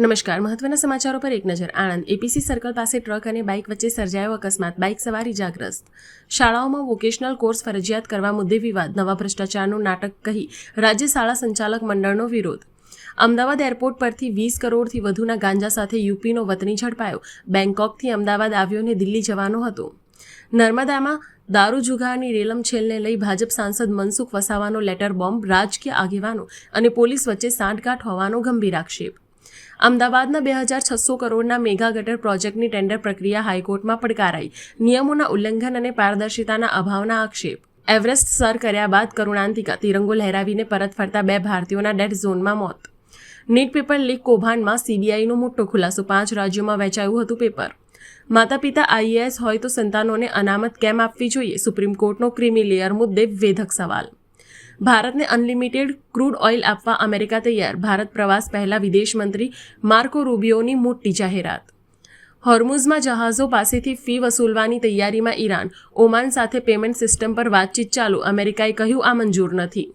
નમસ્કાર, મહત્વના સમાચારો પર એક નજર. આણંદ એપીસી સર્કલ પાસે ટ્રક અને બાઇક વચ્ચે સર્જાયો અકસ્માત, બાઇક સવાર ઇજાગ્રસ્ત. શાળાઓમાં વોકેશનલ કોર્સ ફરજિયાત કરવા મુદ્દે વિવાદ, નવા ભ્રષ્ટાચારનું નાટક કહી રાજ્ય શાળા સંચાલક મંડળનો વિરોધ. અમદાવાદ એરપોર્ટ પરથી 20 કરોડથી વધુના ગાંજા સાથે યુપીનો વતની ઝડપાયો. બેંકોકથી અમદાવાદ આવ્યો ને દિલ્હી જવાનો હતો. નર્મદામાં દારૂ જુગારની રેલમછેલને લઈ ભાજપ સાંસદ મનસુખ વસાવાનો લેટર બોમ્બ, રાજકીય આગેવાનો અને પોલીસ વચ્ચે સાંઠગાંઠ હોવાનો ગંભીર આક્ષેપ. અમદાવાદના 2600 કરોડના મેગા ગટર પ્રોજેક્ટની ટેન્ડર પ્રક્રિયા હાઈકોર્ટમાં પડકારાઈ. નિયમોના ઉલ્લંઘન અને પારદર્શિતાના અભાવના આક્ષેપ. એવરેસ્ટ સર કર્યા બાદ કરુણાંતિકા તિરંગો લહેરાવીને પરત ફરતા 2 ભારતીયોના ડેડ ઝોનમાં મોત. નીટ પેપર લીક કૌભાંડમાં સીબીઆઈનો મોટો ખુલાસો, 5 રાજ્યોમાં વહેંચાયું હતું પેપર. માતા પિતા આઈએએસ હોય તો સંતાનોને અનામત કેમ આપવી જોઈએ? સુપ્રીમ કોર્ટનો ક્રીમી લેયર મુદ્દે વેધક સવાલ. ભારતને અનલિમિટેડ ક્રૂડ ઓઇલ આપવા અમેરિકા તૈયાર. ભારત પ્રવાસ પહેલા વિદેશ મંત્રી માર્કો રૂબિયોની મોટી જાહેરાત. હોર્મુઝમાં જહાજો પાસેથી ફી વસૂલવાની તૈયારીમાં ઈરાન. ઓમાન સાથે પેમેન્ટ સિસ્ટમ પર વાતચીત ચાલુ. અમેરિકાએ કહ્યું આ મંજૂર નથી.